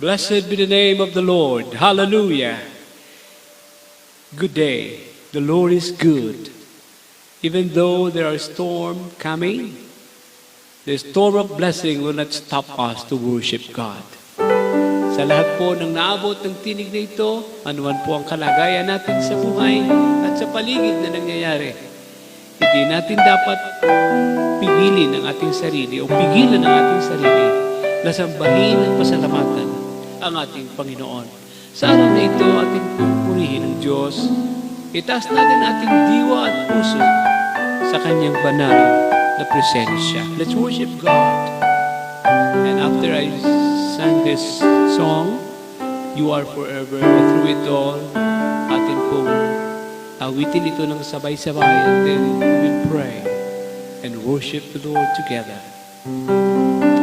Blessed be the name of the Lord. Hallelujah. Good day. The Lord is good. Even though there are storms coming, the storm of blessing will not stop us to worship God. Sa lahat po ng naabot ng tinig na ito, anuman po ang kalagayan natin sa buhay at sa paligid na nangyayari, hindi natin dapat pigilin ang ating sarili o pigilan ang ating sarili na sambahin at pasalamatan ang ating Panginoon. Sa araw na ito, ating pupurihin ang Diyos. Itaas natin ating diwa at puso sa Kanyang banal na presensya. Let's worship God. And after I sang this song, You Are Forever, through it all, atin pong awitin ito ng sabay-sabay, and then we will pray and worship the Lord together.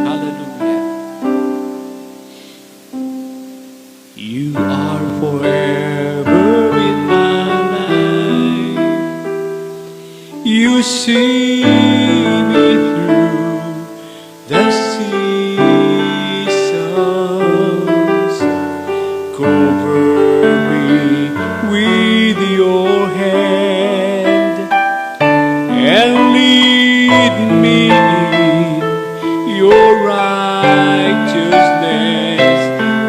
Hallelujah. You are forever in my life. You see me through the seasons. Cover me with your hand and lead me in your righteousness,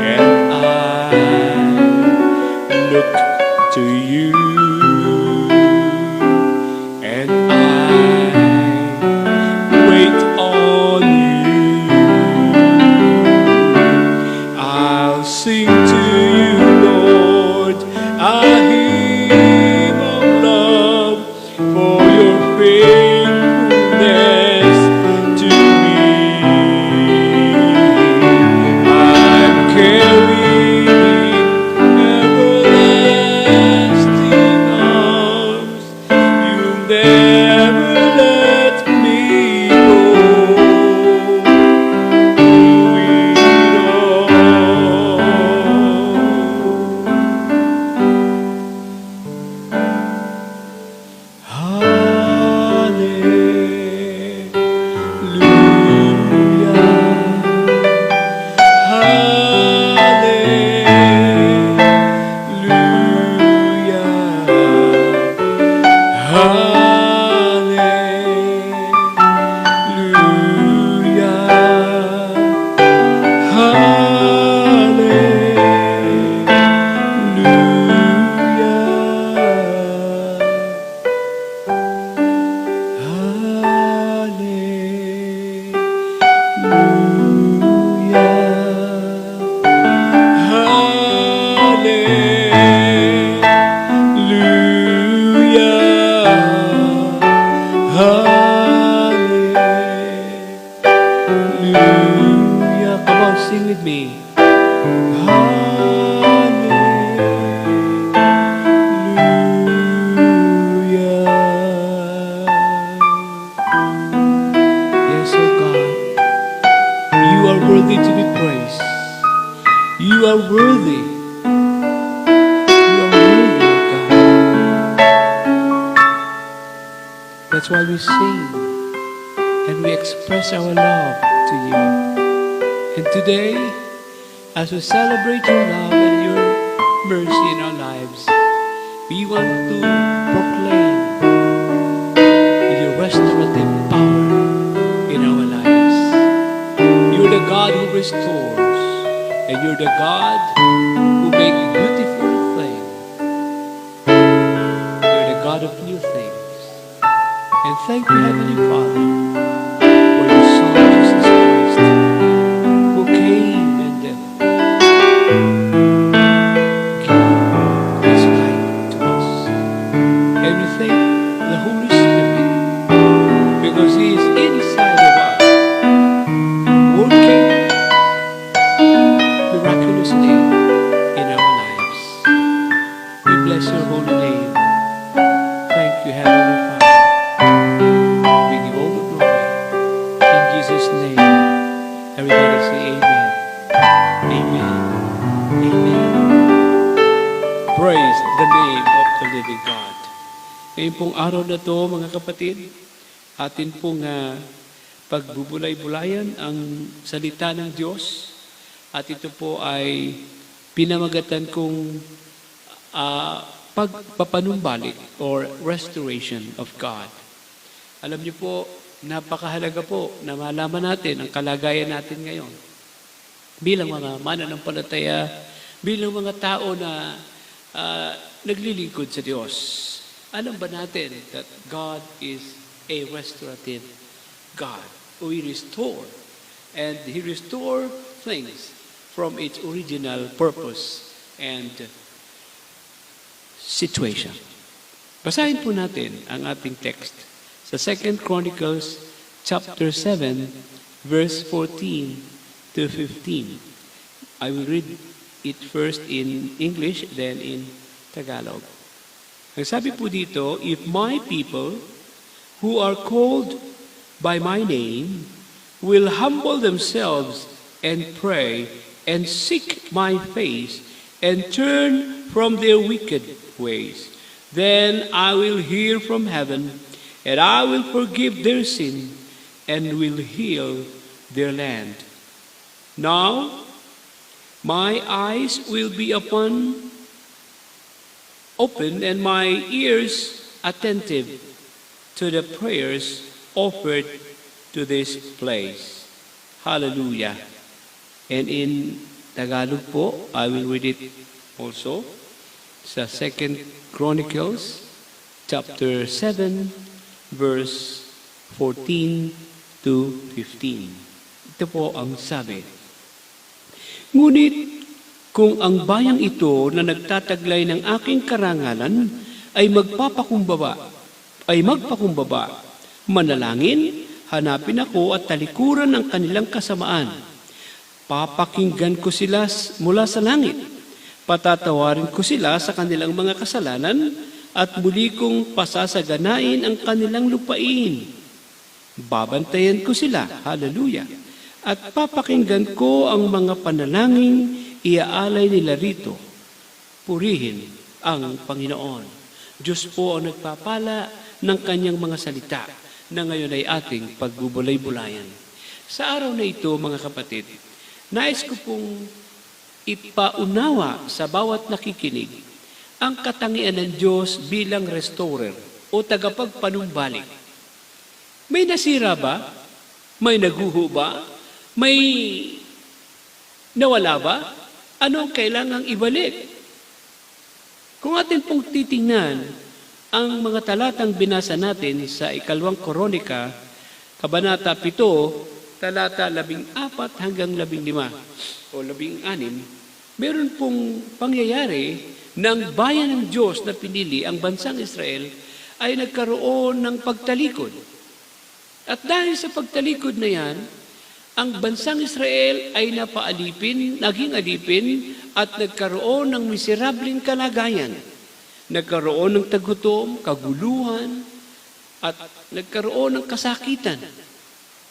and I look to you, and I wait on you. I'll sing to you, Lord, a hymn of love for your faithfulness to me. I'm carried in everlasting arms. You never let me go. Through it all. Hallelujah. Come on, sing with me. Hallelujah. Yes, oh God, you are worthy to be praised. You are worthy. You are worthy, oh God. That's why we sing and we express our love to you. And today, as we celebrate your love and your mercy in our lives, we want to proclaim your restorative power in our lives. You're the God who restores, and you're the God who makes beautiful things. You're the God of new things. And thank you, Heavenly Father, for your Son, Jesus Christ, who came and gave His life to us. And we thank the Holy Spirit, because He is inside of us, working miraculously in our lives. We bless your holy name. Thank you, Heavenly Father. We give all the glory. In Jesus' name, everybody say amen. Amen. Amen. Praise the name of the living God. Ngayon pong araw na to, mga kapatid, atin pong pagbubulay-bulayan ang salita ng Diyos. At ito po ay pinamagatan kong pagpapanumbalik or restoration of God. Alam niyo po, napakahalaga po na malaman natin ang kalagayan natin ngayon. Bilang mga mananampalataya, bilang mga tao na naglilingkod sa Diyos. Alam ba natin that God is a restorative God? We restore. And He restore things from its original purpose and situation. Basahin po natin ang ating text sa 2 Chronicles chapter 7, verse 14 to 15. I will read it first in English, then in Tagalog. Ang sabi po dito, if my people who are called by my name will humble themselves and pray and seek my face and turn from their wicked ways, then I will hear from heaven and I will forgive their sin and will heal their land. Now, my eyes will be open and my ears attentive to the prayers offered to this place. Hallelujah. And in Tagalog po, I will read it also sa 2 Chronicles chapter 7 verse 14 to 15. Ito po ang sabi. Ngunit kung ang bayang ito na nagtataglay ng aking karangalan ay magpakumbaba, manalangin, hanapin ako at talikuran ang kanilang kasamaan. Papakinggan ko sila mula sa langit. Patatawarin ko sila sa kanilang mga kasalanan at muli kong pasasaganain ang kanilang lupain. Babantayan ko sila, hallelujah, at papakinggan ko ang mga panalangin iaalay nila rito. Purihin ang Panginoon. Diyos po ang nagpapala ng kanyang mga salita na ngayon ay ating pagbubulay-bulayan. Sa araw na ito, mga kapatid, nais ko pong ipaunawa sa bawat nakikinig ang katangian ng Diyos bilang restorer o tagapagpanumbalik. May nasira ba? May naguho ba? May nawala ba? Ano ang kailangang ibalik? Kung atin pong titingnan ang mga talatang binasa natin sa 2 Cronica, Kabanata 7, talata 14 hanggang 15 o 16, meron pong pangyayari ng bayan ng Diyos na pinili, ang bansang Israel, ay nagkaroon ng pagtalikod. At dahil sa pagtalikod na yan, ang bansang Israel ay naging alipin at nagkaroon ng miserabling kalagayan. Nagkaroon ng tagutom, kaguluhan, at nagkaroon ng kasakitan.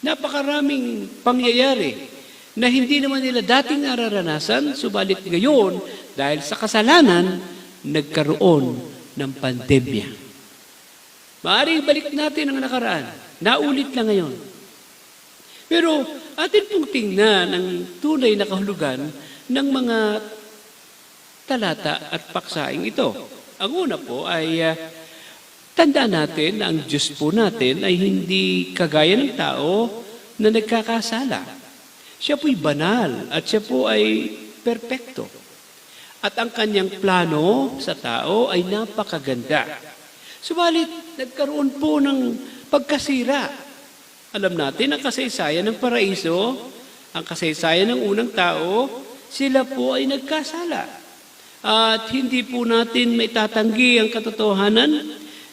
Napakaraming pangyayari na hindi naman nila dating nararanasan, subalit ngayon, dahil sa kasalanan, nagkaroon ng pandemya. Maaaring balik natin ang nakaraan. Naulit na ngayon. Pero atin pong tingnan ang tunay na kahulugan ng mga talata at paksaing ito. Ang una po ay tandaan natin na ang Diyos po natin ay hindi kagaya ng tao na nagkakasala. Siya po'y banal at siya po ay perpekto. At ang kanyang plano sa tao ay napakaganda. Subalit, nagkaroon po ng pagkasira. Alam natin ang kasaysayan ng paraiso, ang kasaysayan ng unang tao, sila po ay nagkasala. At hindi po natin may tatanggi ang katotohanan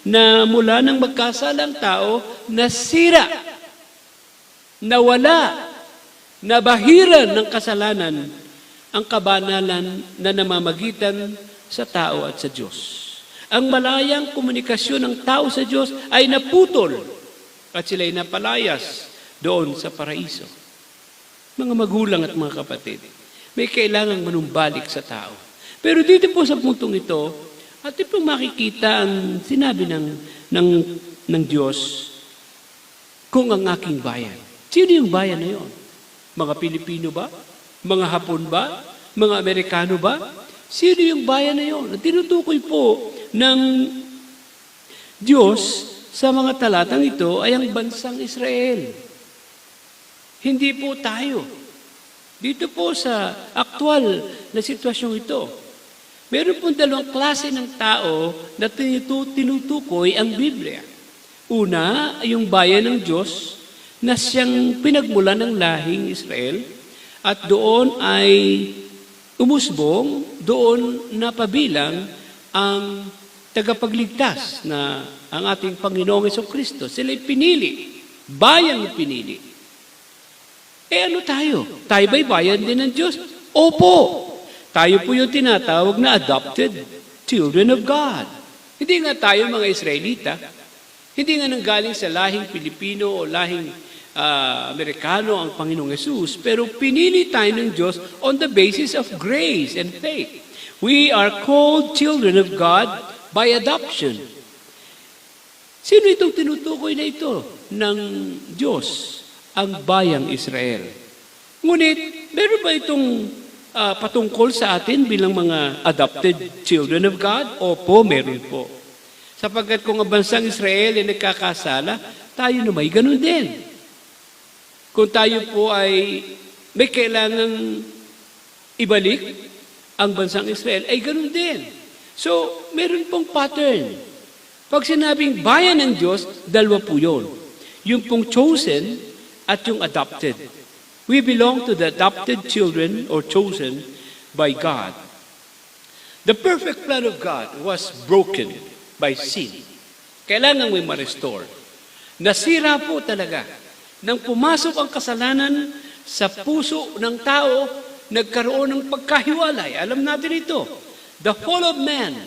na mula ng magkasalang tao, nasira, nawala, nabahiran ng kasalanan ang kabanalan na namamagitan sa tao at sa Diyos. Ang malayang komunikasyon ng tao sa Diyos ay naputol at sila'y napalayas doon sa paraiso. Mga magulang at mga kapatid, may kailangang manumbalik sa tao. Pero dito po sa puntong ito, atin pong makikita ang sinabi ng Diyos, kung ang aking bayan. Sino yung bayan na yun? Mga Pilipino ba? Mga Hapon ba? Mga Amerikano ba? Sino yung bayan na yun? Tinutukoy po ng Diyos sa mga talatang ito ay ang bansang Israel. Hindi po tayo. Dito po sa aktual na sitwasyong ito, meron po dalawang klase ng tao na tinutukoy ang Biblia. Una, yung bayan ng Diyos na siyang pinagmulan ng lahing Israel at doon ay umusbong, doon napabilang ang tagapagligtas na ang ating Panginoong Jesucristo. Sila'y pinili, bayang pinili. Ano tayo? Tayo ba'y bayan din ng Diyos? Opo! Tayo po yung tinatawag na adopted children of God. Hindi nga tayo mga Israelita. Hindi nga nanggaling sa lahing Pilipino o lahing Amerikano ang Panginoong Yesus, pero pinili tayo ng Diyos on the basis of grace and faith. We are called children of God by adoption. Sino itong tinutukoy na ito ng Diyos? Ang bayang Israel. Ngunit, meron ba itong patungkol sa atin bilang mga adopted children of God? Opo, meron po. Sapagkat kung ang bansang Israel ay nagkakasala, tayo na may ganun din. Kung tayo po ay may kailangang ibalik ang bansang Israel, ay ganun din. So, meron pong pattern. Pag sinabing bayan ng Diyos, dalawa po yun. Yung pong chosen at yung adopted. We belong to the adopted children or chosen by God. The perfect plan of God was broken by sin. Kailangan may ma-restore. Nasira po talaga. Nang pumasok ang kasalanan sa puso ng tao, nagkaroon ng pagkahiwalay. Alam natin ito. The fall of man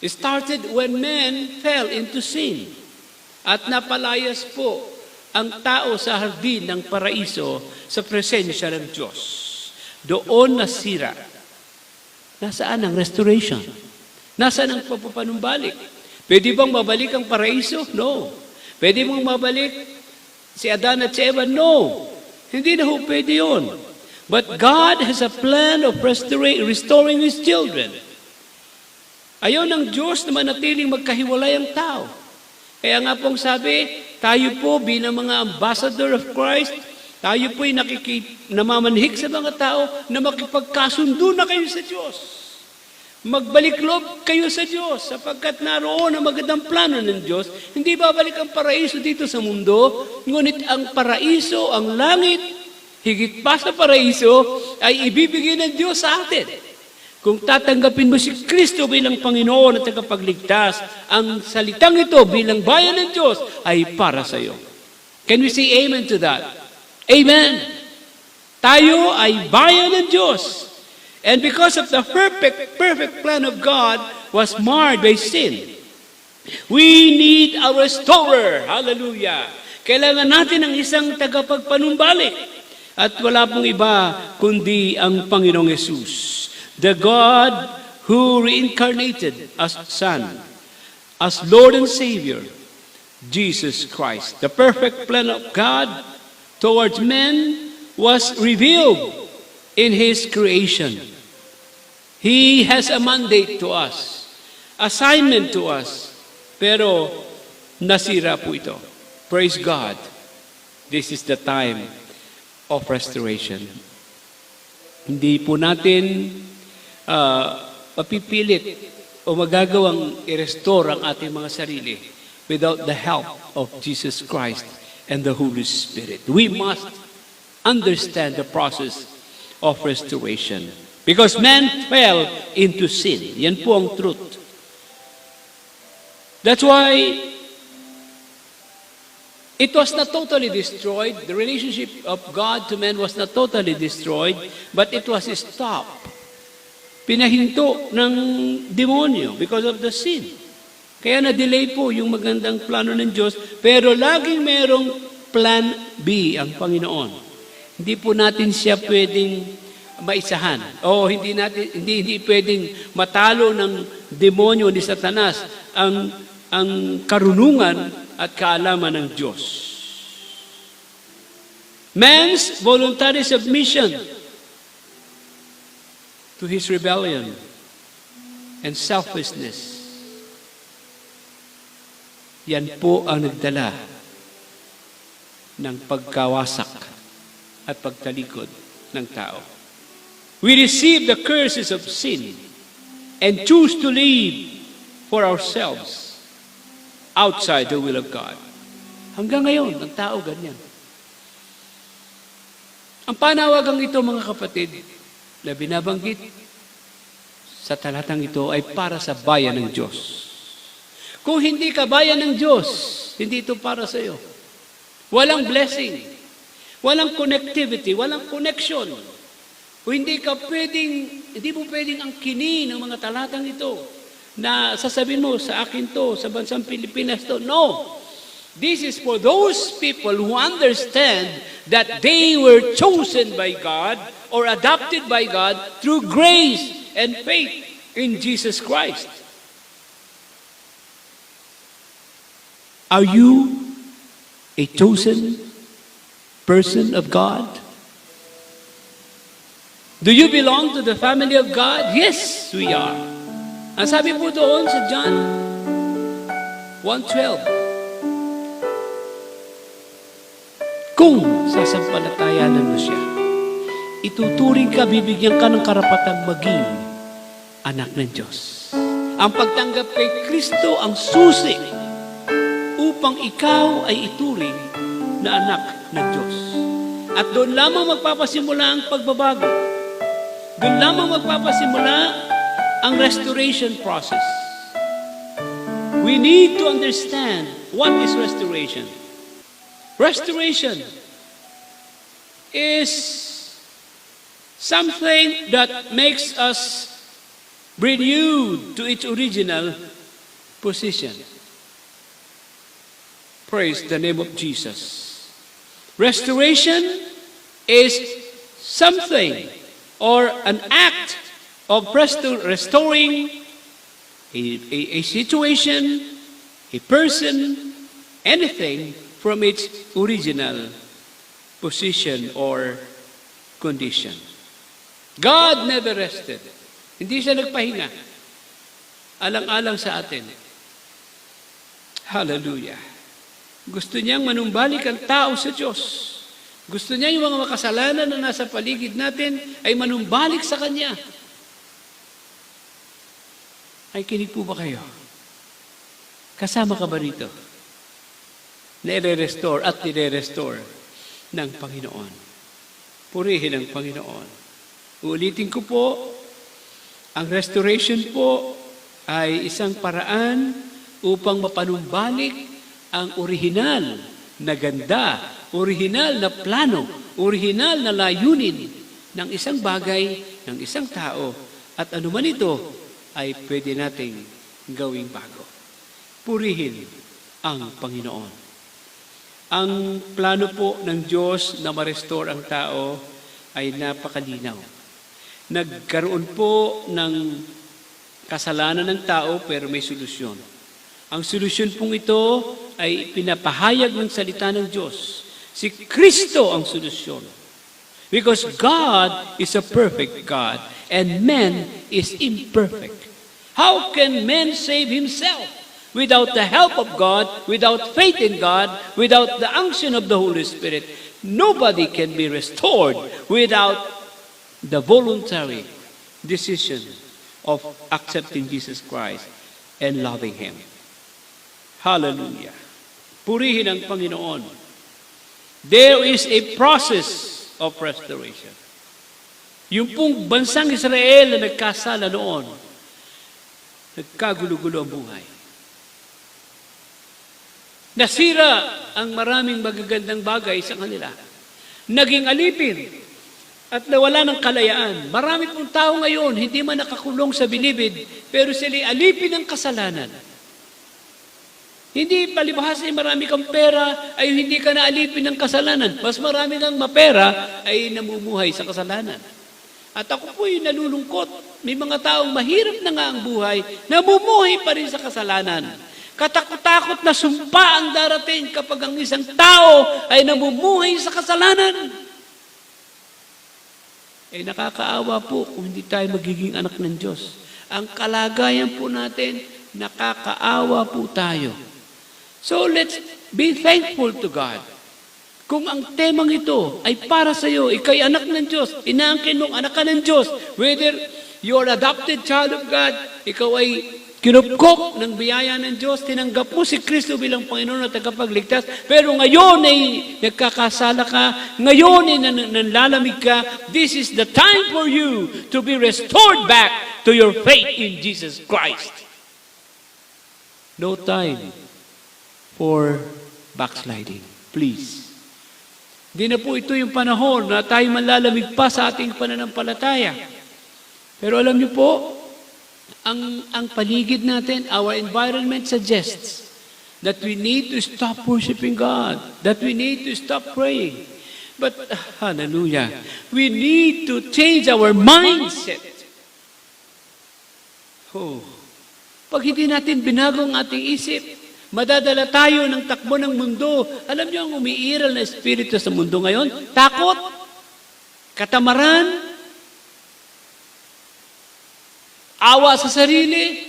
started when man fell into sin. At napalayas po ang tao sa hardin ng paraiso sa presensya ng Diyos. Doon nasira. Nasaan ang restoration? Nasaan ang papapanumbalik? Pwede bang mabalik ang paraiso? No. Pwede bang mabalik si Adan at si Eva? No. Hindi na ho pwede yun. But God has a plan of restoring His children. Ayaw ng Diyos na manatiling magkahiwalay ang tao. Kaya nga pong sabi, tayo po bilang mga ambassador of Christ, tayo po'y namamanhik sa mga tao na makipagkasundo na kayo sa Diyos. Magbalik loob kayo sa Diyos sapagkat naroon ang magandang plano ng Diyos. Hindi babalik ang paraiso dito sa mundo, ngunit ang paraiso, ang langit, higit pa sa paraiso, ay ibibigay ng Diyos sa atin. Kung tatanggapin mo si Kristo bilang Panginoon at tagapagligtas, ang salitang ito bilang bayan ng Diyos ay para sa iyo. Can we say amen to that? Amen! Tayo ay bayan ng Diyos. And because of the perfect plan of God was marred by sin, we need a restorer. Hallelujah! Kailangan natin ng isang tagapagpanumbalik. At wala pong iba kundi ang Panginoong Yesus. The God who reincarnated as Son, as Lord and Savior, Jesus Christ. The perfect plan of God towards men was revealed in His creation. He has a mandate to us, assignment to us, pero nasira po ito. Praise God. This is the time of restoration. Hindi po natin mapipilit o magagawang i-restore ang ating mga sarili without the help of Jesus Christ and the Holy Spirit. We must understand the process of restoration because man fell into sin. Yan po ang truth. That's why it was not totally destroyed. The relationship of God to man was not totally destroyed, but it was stopped. Pinahinto ng demonyo because of the sin. Kaya na-delay po yung magandang plano ng Diyos, pero laging merong plan B ang Panginoon. Hindi po natin siya pwedeng maisahan. O hindi pwedeng matalo ng demonyo ni Satanas ang karunungan at kaalaman ng Diyos. Man's voluntary submission to his rebellion and selfishness. Yan po ang nagdala ng pagkawasak at pagtalikod ng tao. We receive the curses of sin and choose to live for ourselves outside the will of God. Hanggang ngayon, ang tao ganyan. Ang panawagang ito, mga kapatid, na binabanggit sa talatang ito ay para sa bayan ng Diyos. Kung hindi ka bayan ng Diyos, hindi ito para sa iyo. Walang blessing, walang connectivity, walang connection. Kung hindi mo pwedeng angkinin ng mga talatang ito na sasabihin mo sa akin to, sa bansang Pilipinas to. No! This is for those people who understand that they were chosen by God or adopted by God through grace and faith in Jesus Christ. Are you a chosen person of God? Do you belong to the family of God? Yes, we are. Ang sabi po doon sa John 1:12, kung sasampalatayanan mo siya, ituturing ka, bibigyan ka ng karapatang maging anak ng Diyos. Ang pagtanggap kay Kristo ang susi upang ikaw ay ituring na anak ng Diyos. At doon lamang magpapasimula ang pagbabago. Doon lamang magpapasimula ang restoration process. We need to understand what is restoration. Restoration is something that makes us renewed to its original position. Praise the name of Jesus. Restoration is something or an act of restoring a situation, a person, anything from its original position or condition. God never rested. Hindi siya nagpahinga. Alang-alang sa atin. Hallelujah. Gusto niyang manumbalik ang tao sa Diyos. Gusto niya yung mga makasalanan na nasa paligid natin ay manumbalik sa Kanya. Ay, kinig po ba kayo? Kasama ka ba rito? Nire-restore at nire-restore ng Panginoon. Purihin ang Panginoon. Uulitin ko po, ang restoration po ay isang paraan upang mapanumbalik ang orihinal na ganda, orihinal na plano, orihinal na layunin ng isang bagay, ng isang tao, at anuman ito ay pwede nating gawing bago. Purihin ang Panginoon. Ang plano po ng Diyos na ma-restore ang tao ay napakalinaw. Nagkaroon po ng kasalanan ng tao pero may solusyon. Ang solusyon pong ito ay pinapahayag ng salita ng Diyos. Si Kristo ang solusyon. Because God is a perfect God and man is imperfect. How can man save himself without the help of God, without faith in God, without the unction of the Holy Spirit? Nobody can be restored without the voluntary decision of accepting Jesus Christ and loving Him. Hallelujah. Purihin ang Panginoon. There is a process of restoration. Yung pong bansang Israel na nagkasala noon, nagkagulo-gulo ang buhay. Nasira ang maraming magagandang bagay sa kanila. Naging alipin at nawala ng kalayaan. Marami pong tao ngayon, hindi man nakakulong sa bilibid, pero sila alipin ng kasalanan. Hindi palibhasa ay marami kang pera ay hindi ka naalipin ng kasalanan. Mas marami kang mapera ay namumuhay sa kasalanan. At ako po'y nalulungkot. May mga taong mahirap na nga ang buhay, namumuhay pa rin sa kasalanan. Katakot-takot na sumpa ang darating kapag ang isang tao ay namumuhay sa kasalanan. Eh nakakaawa po kung hindi tayo magiging anak ng Diyos. Ang kalagayan po natin, nakakaawa po tayo. So let's be thankful to God. Kung ang temang ito ay para sa iyo, ikay anak ng Diyos, inaangkin mong anak ka ng Diyos, whether you're adopted child of God, ikaw ay kinupkop ng biyaya ng Diyos, tinanggap mo si Kristo bilang Panginoon at tagapagligtas, pero ngayon ay nagkakasala ka, ngayon ay nanlalamig ka, this is the time for you to be restored back to your faith in Jesus Christ. No time for backsliding. Please. Hindi na po ito yung panahon na tayo manlalamig pa sa ating pananampalataya. Pero alam niyo po, ang paligid natin, our environment suggests that we need to stop worshiping God, that we need to stop praying. But, hallelujah, we need to change our mindset. Oh, pag hindi natin binago ang ating isip, madadala tayo ng takbo ng mundo. Alam niyo ang umiiral na espiritu sa mundo ngayon? Takot, katamaran, awa sa sarili,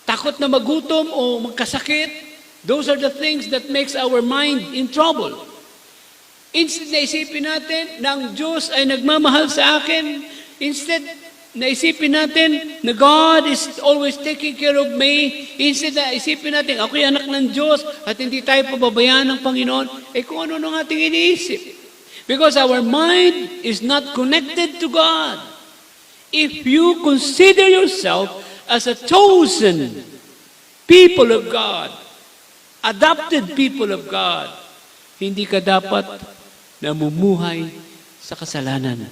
takot na magutom o magkasakit. Those are the things that makes our mind in trouble. Instead na isipin natin na ang Diyos ay nagmamahal sa akin, instead naisipin natin na God is always taking care of me. Instead na isipin natin, ako'y anak ng Diyos at hindi tayo pababayaan ng Panginoon. Eh kung ano nang ating iniisip. Because our mind is not connected to God. If you consider yourself as a chosen people of God, adopted people of God, hindi ka dapat namumuhay sa kasalanan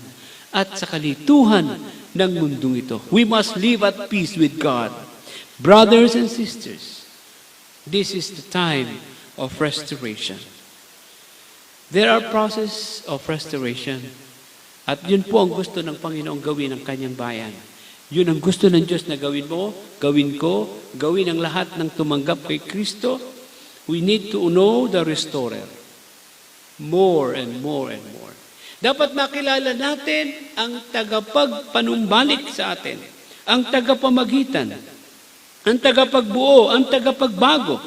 at sa kalituhan ng mundong ito. We must live at peace with God. Brothers and sisters, this is the time of restoration. There are processes of restoration. At yun po ang gusto ng Panginoong gawin ng kanyang bayan. Yun ang gusto ng Diyos na gawin mo, gawin ko, gawin ang lahat ng tumanggap kay Kristo. We need to know the restorer. More and more and more. Dapat makilala natin ang tagapagpanumbalik sa atin, ang tagapamagitan, ang tagapagbuo, ang tagapagbago.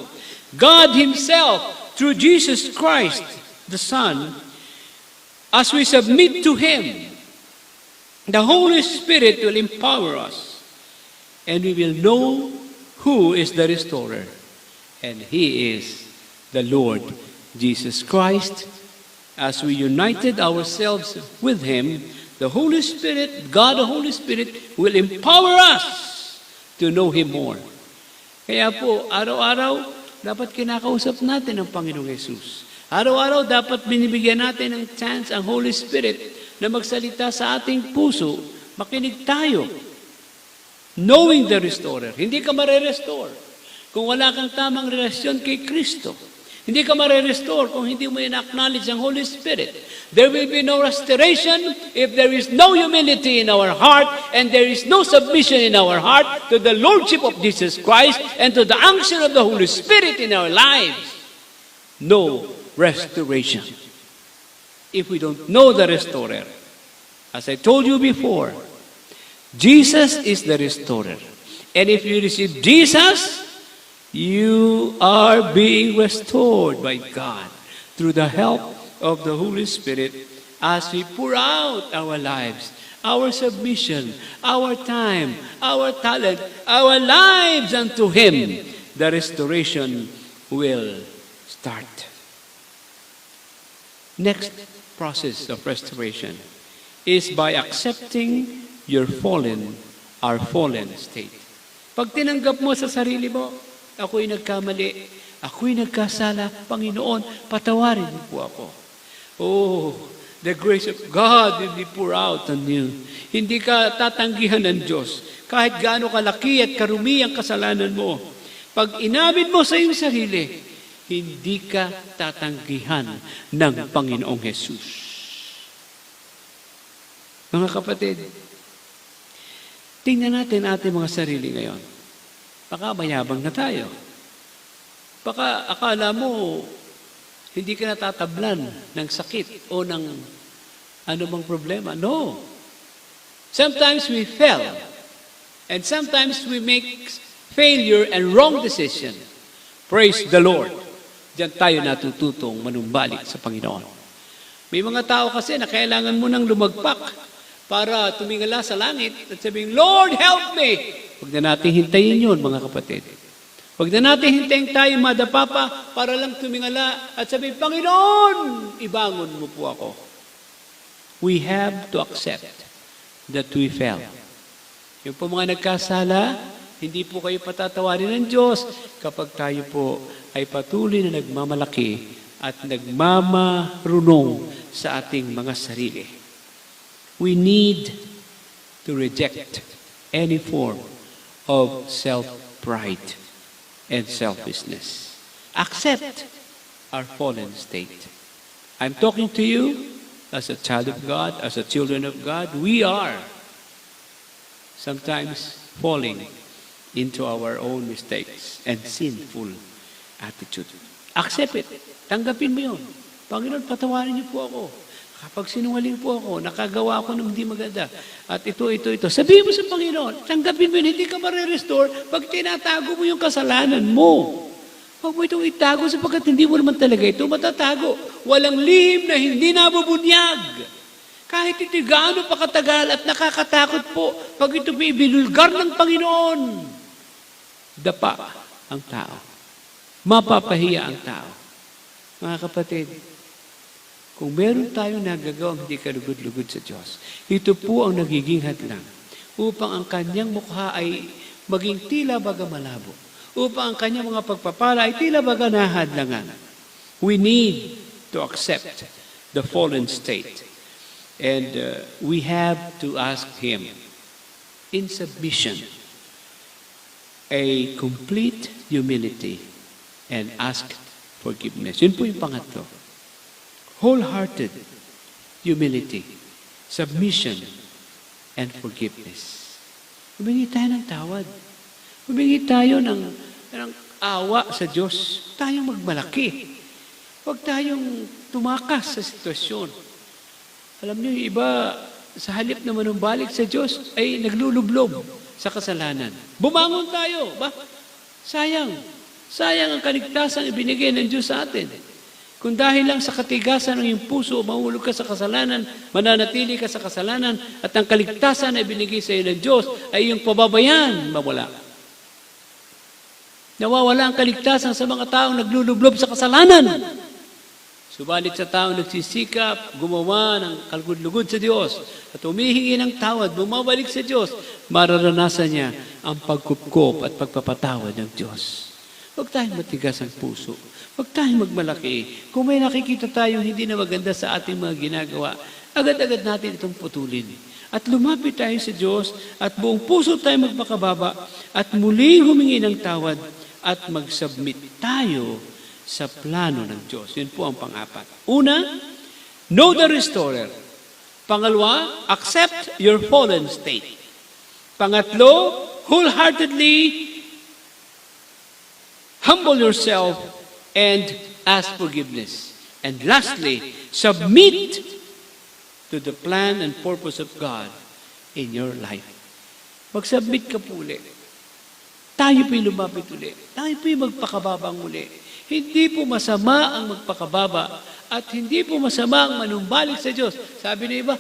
God Himself, through Jesus Christ, the Son, as we submit to Him, the Holy Spirit will empower us, and we will know who is the restorer, and He is the Lord Jesus Christ. As we united ourselves with Him, the Holy Spirit, God the Holy Spirit, will empower us to know Him more. Kaya po, araw-araw, dapat kinakausap natin ang Panginoong Yesus. Araw-araw, dapat binibigyan natin ng chance ang Holy Spirit na magsalita sa ating puso, makinig tayo. Knowing the restorer. Hindi ka mare-restore kung wala kang tamang relasyon kay Kristo. Hindi ka mare-restore kung hindi mo in-acknowledge ang Holy Spirit. There will be no restoration if there is no humility in our heart and there is no submission in our heart to the Lordship of Jesus Christ and to the unction of the Holy Spirit in our lives. No restoration. If we don't know the restorer, as I told you before, Jesus is the restorer. And if you receive Jesus, you are being restored by God through the help of the Holy Spirit as we pour out our lives, our submission, our time, our talent, our lives unto Him. The restoration will start. Next process of restoration is by accepting our fallen state. Pag tinanggap mo sa sarili mo, ako'y nagkamali, ako'y nagkasala, Panginoon, patawarin mo po ako. Oh, the grace of God will be poured out on you. Hindi ka tatanggihan ng Diyos. Kahit gaano kalaki at karumi ang kasalanan mo. Pag inamin mo sa iyong sarili, hindi ka tatanggihan ng Panginoong Jesus. Mga kapatid, tingnan natin ating mga sarili ngayon. Baka mayabang na tayo. Baka akala mo, hindi ka natatablan ng sakit o ng anumang problema. No. Sometimes we fail. And sometimes we make failure and wrong decision. Praise the Lord. Diyan tayo natututong manumbalik sa Panginoon. May mga tao kasi na kailangan mo nang lumagpak para tumingala sa langit at sabihin, Lord, help me! Huwag na natin hintayin yun, mga kapatid. Huwag na natin hintayin tayo madapa pa para lang tumingala at sabihin, Panginoon, ibangon mo po ako. We have to accept that we fell. Yung po mga nagkasala, hindi po kayo patatawarin ng Diyos kapag tayo po ay patuloy na nagmamalaki at nagmamarunong sa ating mga sarili. We need to reject any form of self-pride and selfishness. Accept our fallen state. I'm talking to you as a child of God, as a children of God. We are sometimes falling into our own mistakes and sinful attitude. Accept it. Tanggapin mo yun. Panginoon, patawarin niyo po ako. Kapag sinungaling po ako, nakagawa ako ng hindi maganda. At ito. Sabihin mo sa Panginoon, tanggapin mo yun, hindi ka ma-restore pag tinatago mo yung kasalanan mo. Huwag mo itong itago sapagkat hindi mo naman talaga ito matatago. Walang lihim na hindi nabubunyag. Kahit ito gaano pa katagal at nakakatakot po pag ito binulgar ng Panginoon. Dapa ang tao. Mapapahiya ang tao. Mga kapatid, kung meron tayong nagagawang hindi kalugod-lugod sa Diyos, ito po ang nagiging hadlang upang ang kanyang mukha ay maging tila baga malabo. Upang ang kanyang mga pagpapala ay tila baga nahadlangan. We need to accept the fallen state. And we have to ask Him in submission, a complete humility, and ask forgiveness. Yun po yung pangatlo. Wholehearted humility, submission, and forgiveness. Humingi tayo ng tawad. Humingi tayo ng awa sa Diyos. Huwag tayong magmalaki. Huwag tayong tumakas sa sitwasyon. Alam niyo, yung iba, sa halip na manumbalik sa Diyos, ay naglulublob sa kasalanan. Bumangon tayo. Ba? Sayang. Sayang ang kaligtasan ibinigay ng Diyos sa atin. Kung dahil lang sa katigasan ng iyong puso, mahulog ka sa kasalanan, mananatili ka sa kasalanan, at ang kaligtasan na ibinigay sa iyo ng Diyos ay iyong pababayan, mawala. Nawawala ang kaligtasan sa mga taong naglulublob sa kasalanan. Subalit sa taong nagsisikap, gumawa ng kalugod-lugod sa Diyos, at humihingi ng tawad, bumabalik sa Diyos, mararanasan niya ang pagkupkop at pagpapatawad ng Diyos. Huwag tayong matigas ang puso. Huwag tayong magmalaki. Kung may nakikita tayong hindi na maganda sa ating mga ginagawa, agad-agad natin itong putulin. At lumapit tayo sa Diyos at buong puso tayo magpakababa at muling humingi ng tawad at mag-submit tayo sa plano ng Diyos. Yun po ang pang-apat. Una, know the restorer. Pangalawa, accept your fallen state. Pangatlo, wholeheartedly humble yourself and ask forgiveness. And lastly, submit to the plan and purpose of God in your life. Mag-submit ka po ulit. Tayo po'y lumapit ulit. Tayo po'y magpakababang uli. Hindi po masama ang magpakababa at hindi po masama ang manumbalik sa Diyos. Sabi na iba,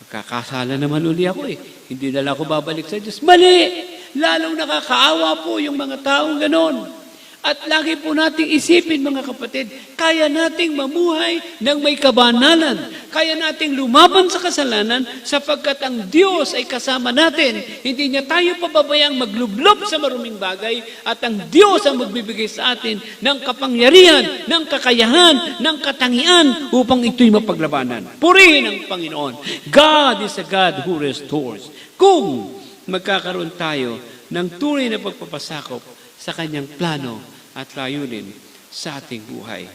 magkakasala naman uli ako eh. Hindi na lang ako babalik sa Diyos. Mali! Lalong nakakaawa po yung mga taong ganon. At lagi po nating isipin, mga kapatid, kaya nating mamuhay ng may kabanalan. Kaya nating lumaban sa kasalanan sapagkat ang Diyos ay kasama natin. Hindi niya tayo pababayang maglublob sa maruming bagay at ang Diyos ang magbibigay sa atin ng kapangyarihan, ng kakayahan, ng katangian upang ito'y mapaglabanan. Purihin ang Panginoon. God is a God who restores. Kung magkakaroon tayo ng tunay na pagpapasakop sa kanyang plano at layunin sa ating buhay.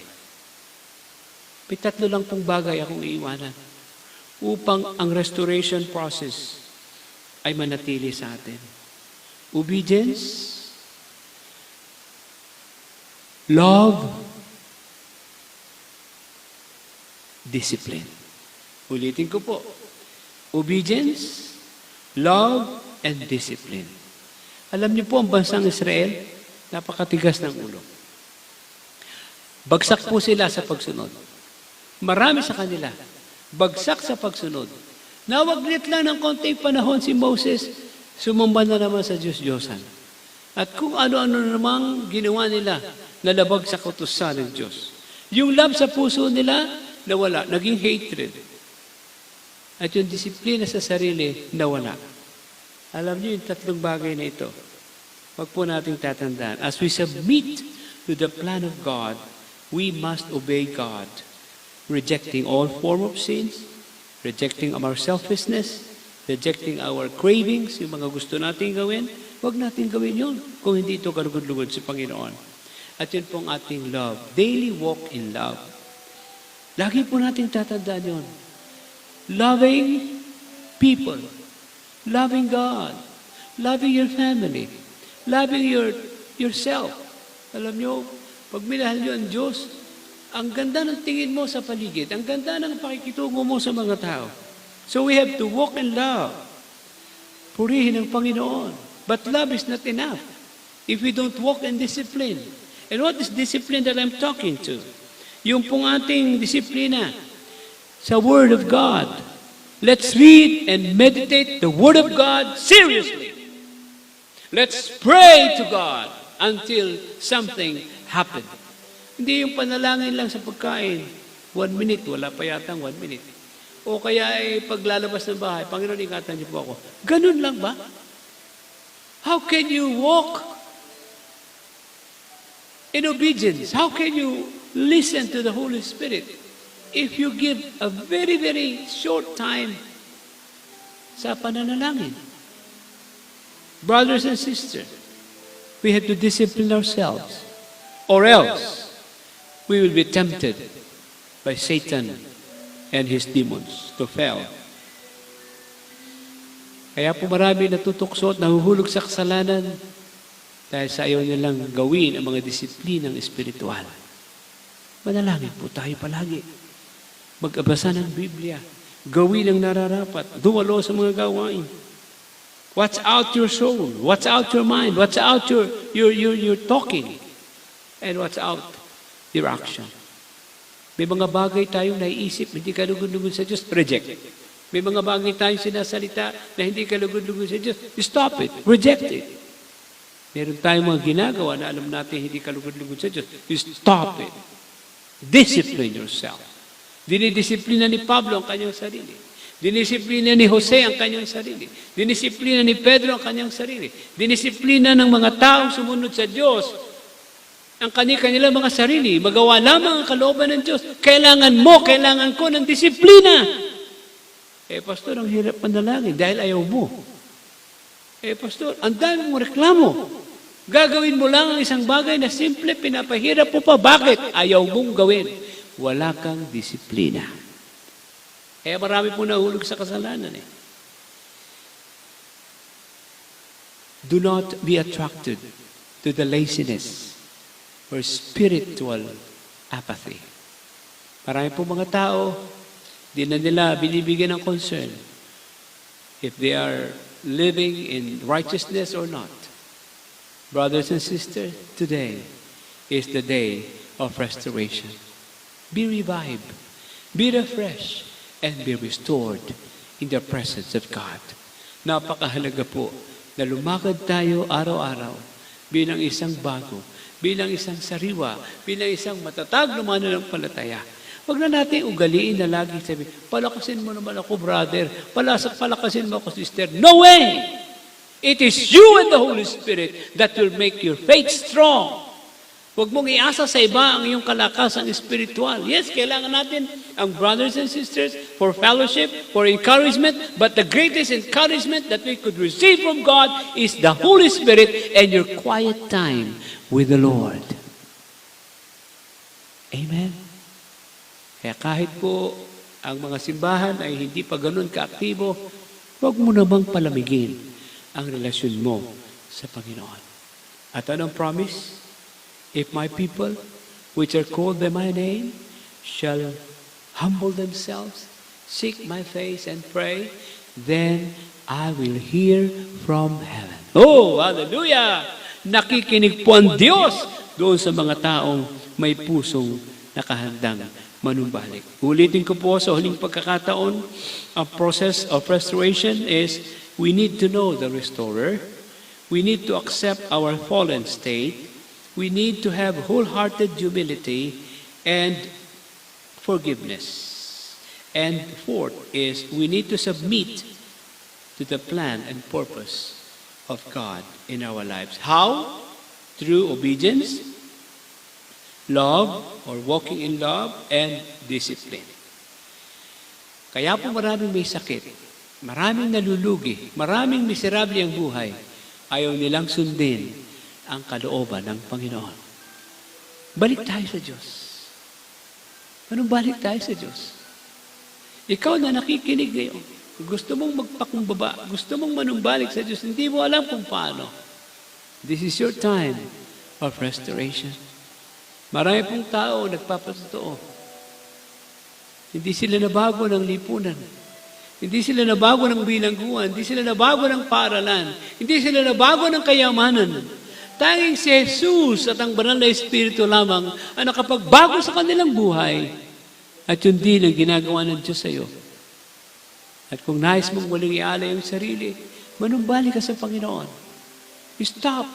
May tatlo lang pong bagay akong iiwanan upang ang restoration process ay manatili sa atin. Obedience, love, discipline. Ulitin ko po. Obedience, love, and discipline. Alam niyo po, ang bansang Israel, napakatigas ng ulo. Bagsak po sila sa pagsunod. Marami sa kanila. Bagsak sa pagsunod. Nawaglit lang ng konting panahon si Moses, sumamba na naman sa Diyos-Diyosan. At kung ano-ano namang ginawa nila, nalabag sa kautusan ng Diyos. Yung love sa puso nila, nawala. Naging hatred. At yung disiplina sa sarili, nawala. Alam niyo yung tatlong bagay na ito. Huwag po nating tatandaan. As we submit to the plan of God, we must obey God, rejecting all form of sins, rejecting our selfishness, rejecting our cravings, yung mga gusto nating gawin. Huwag natin gawin yun kung hindi ito kalugod-lugod sa Panginoon. At yun pong ating love. Daily walk in love. Lagi po natin tatandaan yun. Loving people, loving God, loving your family, loving yourself. Alam nyo, pag minahal nyo ang Diyos, ang ganda ng tingin mo sa paligid, ang ganda ng pakikitungo mo sa mga tao. So we have to walk in love. Purihin ang Panginoon. But love is not enough if we don't walk in discipline. And what is discipline that I'm talking to? Yung pong ating disiplina sa Word of God. Let's read and meditate the Word of God seriously. Let's pray to God until something happens. Hindi yung panalangin lang sa pagkain. 1 minute, wala pa yatang 1 minute. O kaya ay paglalabas ng bahay, Panginoon, ingatan niyo po ako. Ganun lang ba? How can you walk in obedience? How can you listen to the Holy Spirit if you give a very, very short time sa pananalangin? Brothers and sisters, we have to discipline ourselves, or else we will be tempted by Satan and his demons to fail. Kaya po marami natutukso at nahuhulog sa kasalanan dahil sa ayaw nilang gawin ang mga disiplinang espiritual. Manalangin po tayo palagi. Mag-abasa ng Biblia. Gawin ang nararapat. Dumalo sa mga gawain. Watch out your soul. Watch out your mind. Watch out your talking. And watch out your action. May mga bagay tayong naiisip, hindi kalugod-lugod sa Diyos, reject. May mga bagay tayong sinasalita na hindi kalugod-lugod sa Diyos, stop it, reject it. Meron tayong mga ginagawa na alam natin hindi kalugod-lugod sa Diyos, stop it. Discipline yourself. Dinidisiplina ni Pablo ang kanyang sarili. Dinisiplina ni Jose ang kanyang sarili. Dinisiplina ni Pedro ang kanyang sarili. Dinisiplina ng mga taong sumunod sa Diyos ang kanilang mga sarili, magawa lamang ang kalooban ng Diyos. Kailangan mo, kailangan ko ng disiplina. Pastor, ang hirap panalangin dahil ayaw mo. Pastor, ang dami mong reklamo. Gagawin mo lang ang isang bagay na simple, pinapahirap mo pa. Bakit? Ayaw mong gawin. Wala kang disiplina. Marami po nahulog sa kasalanan. Do not be attracted to the laziness or spiritual apathy. Marami po mga tao, di na nila binibigyan ng concern if they are living in righteousness or not. Brothers and sisters, today is the day of restoration. Be revived, be refreshed, and be restored in the presence of God. Napakahalaga po na lumakad tayo araw-araw bilang isang bago, bilang isang sariwa, bilang isang matatag na mananampalataya. Huwag na natin ugaliin na lagi sabi, palakasin mo naman ako, brother. Palakasin mo ako, sister. No way! It is you and the Holy Spirit that will make your faith strong. Huwag mong iasa sa iba ang iyong kalakasan spiritual. Yes, kailangan natin ang brothers and sisters for fellowship, for encouragement, but the greatest encouragement that we could receive from God is the Holy Spirit and your quiet time with the Lord. Amen? Kaya kahit po ang mga simbahan ay hindi pa ganun kaaktibo, huwag mo namang palamigin ang relasyon mo sa Panginoon. At anong promise? If my people, which are called by my name, shall humble themselves, seek my face and pray, then I will hear from heaven. Oh, hallelujah! Nakikinig po ang Diyos doon sa mga taong may pusong nakahandang manumbalik. Ulitin ko po sa huling pagkakataon, ang process of restoration is we need to know the restorer. We need to accept our fallen state. We need to have wholehearted humility and forgiveness. And fourth is we need to submit to the plan and purpose of God in our lives. How? Through obedience, love, or walking in love, and discipline. Kaya po maraming may sakit, maraming nalulugi, maraming miserable ang buhay, ayaw nilang sundin ang kalooban ng Panginoon. Balik tayo sa Diyos. Anong balik tayo sa Diyos? Ikaw na nakikinig ngayon, gusto mong magpakumbaba, gusto mong manumbalik sa Diyos, hindi mo alam kung paano. This is your time of restoration. Marami pong tao nagpapatotoo. Hindi sila nabago ng lipunan. Hindi sila nabago ng bilangguan. Hindi sila nabago ng paaralan. Hindi sila nabago ng kayamanan. Tanging si Jesus at ang banal na Espiritu lamang ang nakapagbago sa kanilang buhay. At yun din ang ginagawa ng Diyos sa iyo. At kung nais mong walang ialay ang sarili, manumbalik ka sa Panginoon. Stop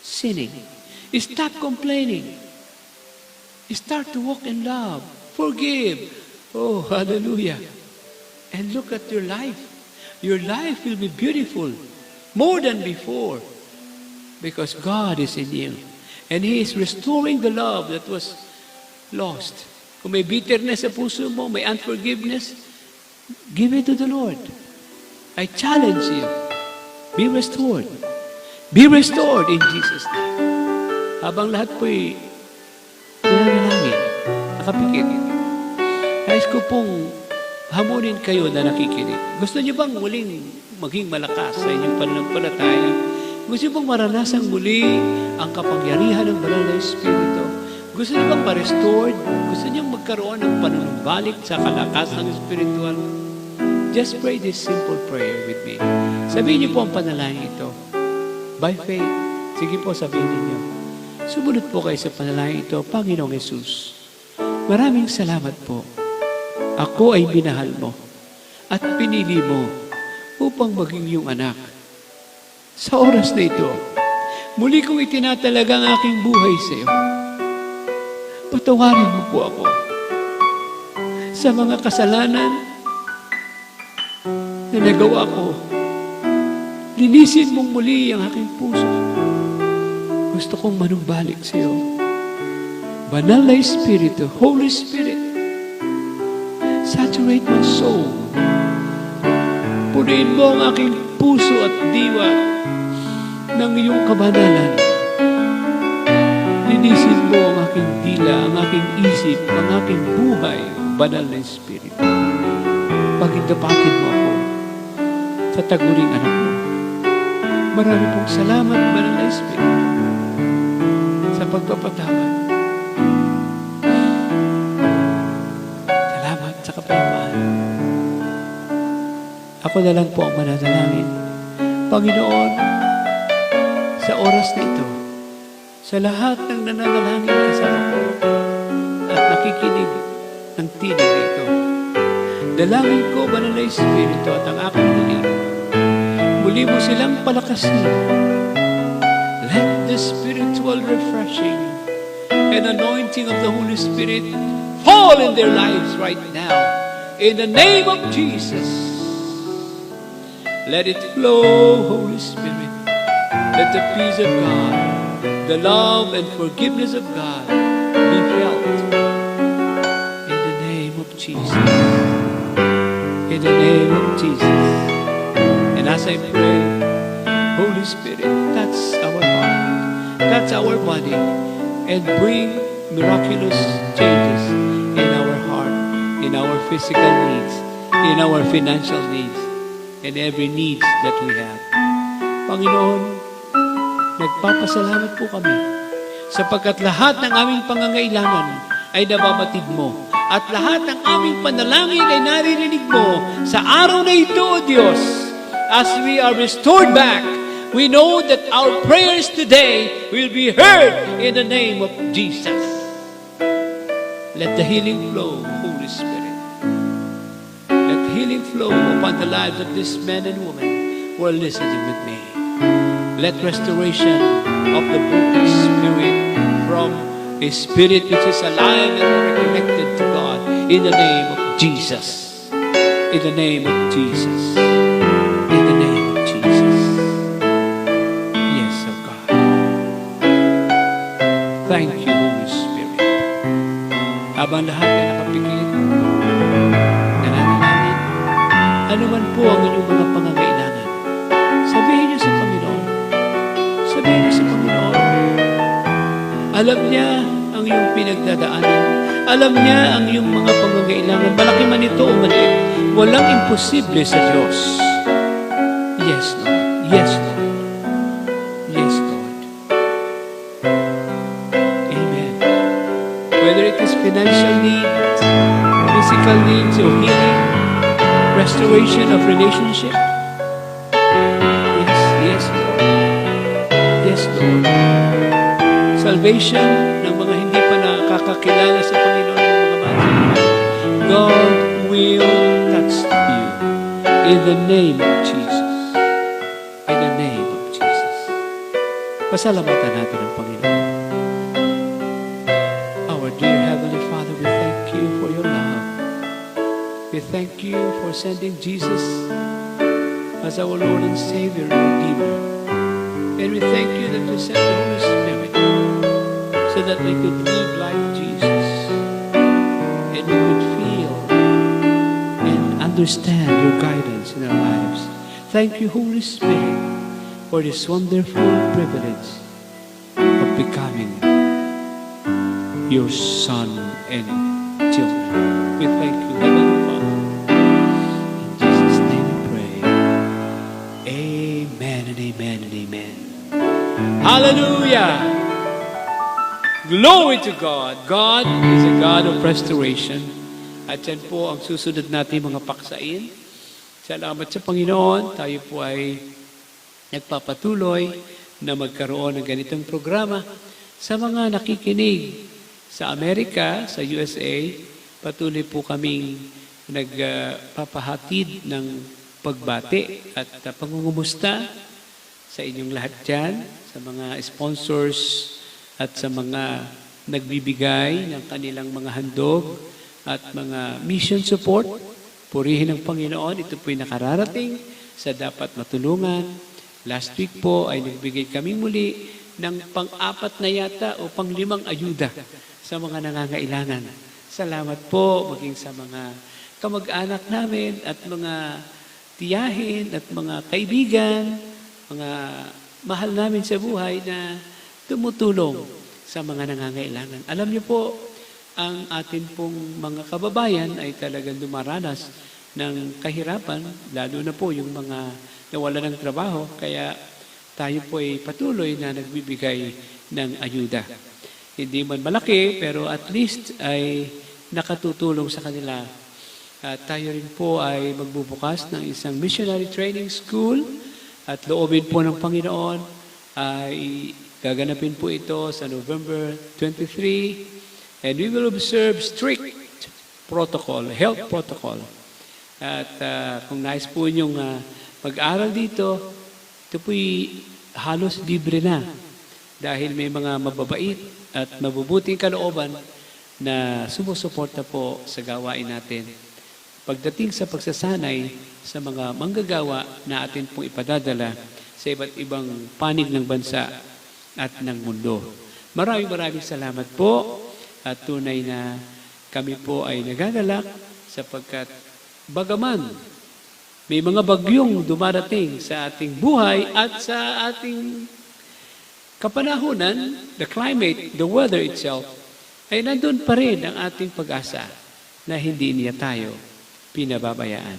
sinning. Stop complaining. Start to walk in love. Forgive. Oh, hallelujah. And look at your life. Your life will be beautiful. More than before. Because God is in you. And He is restoring the love that was lost. Kung may bitterness sa puso mo, may unforgiveness, give it to the Lord. I challenge you. Be restored. Be restored in Jesus' name. Habang lahat po'y nananalangin, nakapikit. Nais ko pong hamunin kayo na nakikinig. Gusto niyo bang muling maging malakas sa inyong pananampalataya? Gusto niyo bang maranasang muli ang kapangyarihan ng banal na Espiritu? Gusto niyo bang ma-restored? Gusto niyo magkaroon ng panunumbalik sa kalakasan spiritual? Just pray this simple prayer with me. Sabihin niyo po ang panalangin ito. By faith. Sige po, sabihin niyo. Sumunod po kayo sa panalangin ito. Panginoong Jesus, maraming salamat po. Ako ay minahal mo at pinili mo upang maging iyong anak. Sa oras na ito, muli kong itinatalaga ang aking buhay sa iyo. Patawarin mo po ako sa mga kasalanan na nagawa ko. Linisin mong muli ang aking puso. Gusto kong manumbalik sa iyo. Banal na Espiritu, Holy Spirit, saturate my soul. Punuin mo ang aking puso at diwa ng iyong kabanalan. Linisin mo ang aking dila, ang aking isip, ang aking buhay, banal na Espiritu. Pagindapatin mo ako sa taguring anak mo. Marami pong salamat, banal na Espiritu, sa pagpapatawad. Salamat sa kapayapaan. Ako na lang po ang mananalangin. Panginoon, sa oras na ito, sa lahat ng nananalangin kasama ko at nakikinig ng tinig na ito, dalangin ko, banal na Espiritu, at ang aking hiling, muli mo silang palakasin. Let the spiritual refreshing and anointing of the Holy Spirit fall in their lives right now. In the name of Jesus. Let it flow, Holy Spirit. Let the peace of God, the love and forgiveness of God be felt. In the name of Jesus. In the name of Jesus. And as I pray, Holy Spirit, touch our heart, touch our body, and bring miraculous changes in our heart, in our physical needs, in our financial needs, and every needs that we have. Panginoon, nagpapasalamat po kami sapagkat lahat ng aming pangangailangan ay nababatid mo. At lahat ng aming panalangin ay naririnig mo sa araw na ito, O Diyos. As we are restored back, we know that our prayers today will be heard in the name of Jesus. Let the healing flow, Holy Spirit. Let healing flow upon the lives of these men and women who are listening with me. Let restoration of the broken spirit from a spirit which is alive and connected to God in the name of Jesus. In the name of Jesus. In the name of Jesus. Yes, oh God. Thank you, Holy Spirit. Habang lahat ay nakapikit, nananalangin, ano man po ang inyong mga pangangailangan, sabihin niyo sa Panginoon. Sabihin niyo sa Panginoon. Alam niya ang iyong pinagdadaanan. Alam niya ang iyong mga pangangailangan. Malaki man ito o maliit. Walang imposible sa Diyos. Yes, Lord. Yes, Lord. Yes, Lord. Amen. Whether it is financial needs, physical needs, or healing, restoration of relationship. Yes, yes, Lord. Yes, Lord. Salvation ng mga hindi pa nakakakilala sa Panginoon ng mga mahal. God will touch you in the name of Jesus. In the name of Jesus. Pasalamatan natin ang Panginoon. Our dear Heavenly Father, we thank you for your love. We thank you for sending Jesus as our Lord and Savior and Redeemer. And we thank you that you sent the Holy Spirit so that we could live like Jesus and we could feel and understand your guidance in our lives. Thank you, Holy Spirit, for this wonderful privilege of becoming your son and children. We thank you, Heavenly Father. In Jesus' name we pray. Amen and amen and amen. Hallelujah! Glory to God. God is a God of restoration. At yan po ang susunod natin mga paksain. Salamat sa Panginoon. Tayo po ay nagpapatuloy na magkaroon ng ganitong programa. Sa mga nakikinig sa Amerika, sa USA, patuloy po kaming nagpapahatid ng pagbati at pangungumusta sa inyong lahat dyan, sa mga sponsors at sa mga nagbibigay ng kanilang mga handog at mga mission support. Purihin ang Panginoon. Ito po'y nakararating sa dapat matulungan. Last week po ay nagbigay kami muli ng pang-4 na yata o pang-5 ayuda sa mga nangangailangan. Salamat po maging sa mga kamag-anak namin at mga tiyahin at mga kaibigan, mga mahal namin sa buhay na tumutulong sa mga nangangailangan. Alam niyo po, ang atin pong mga kababayan ay talagang dumaranas ng kahirapan, lalo na po yung mga nawala ng trabaho, kaya tayo po ay patuloy na nagbibigay ng ayuda. Hindi man malaki, pero at least ay nakatutulong sa kanila. At tayo rin po ay magbubukas ng isang missionary training school at loobin po ng Panginoon ay gaganapin po ito sa November 23, and we will observe strict protocol, health protocol. At kung nais po inyong mag-aral dito, ito po'y halos libre na dahil may mga mababait at mabubuting kalooban na sumusuporta po sa gawain natin. Pagdating sa pagsasanay sa mga manggagawa na atin pong ipadadala sa iba't ibang panig ng bansa at ng mundo. Maraming salamat po at tunay na kami po ay nagagalak sapagkat bagaman may mga bagyong dumarating sa ating buhay at sa ating kapanahunan, the climate, the weather itself, ay nandun pa rin ang ating pag-asa na hindi niya tayo pinababayaan.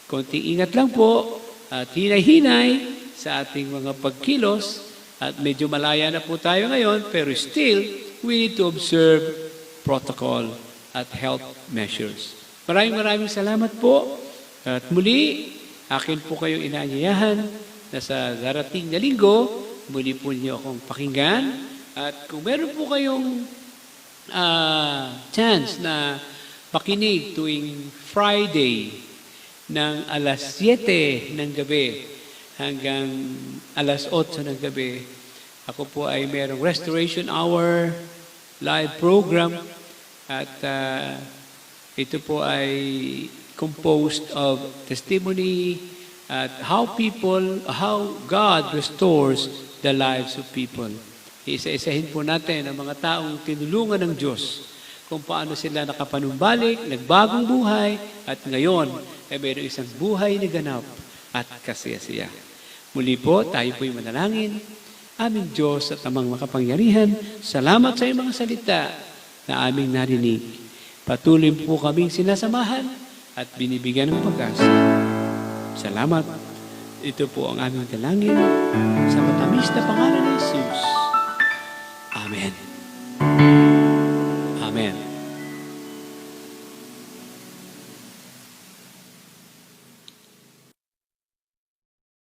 Konting ingat lang po at hinay-hinay sa ating mga pagkilos At medyo malaya na po tayo ngayon, pero still, we need to observe protocol at health measures. Maraming salamat po. At muli, akin po kayong inaanyayahan na sa darating na linggo, muli po niyo akong pakinggan. At kung meron po kayong chance na makinig tuwing Friday ng alas 7 ng gabi hanggang alas 8 ng gabi, ako po ay merong Restoration Hour live program at ito po ay composed of testimony at how God restores the lives of people. Isa-isahin po natin ang mga taong tinulungan ng Diyos kung paano sila nakapanumbalik, nagbagong buhay, at ngayon ay mayroong isang buhay na ganap at kasiyasiya. Muli po, tayo po'y manalangin. Aming Diyos at amang makapangyarihan, salamat sa iyong mga salita na aming narinig. Patuloy po kaming sinasamahan at binibigyan ng pag-asa. Salamat. Ito po ang aming dalangin sa matamis na pangalan ni Jesus. Amen. Amen.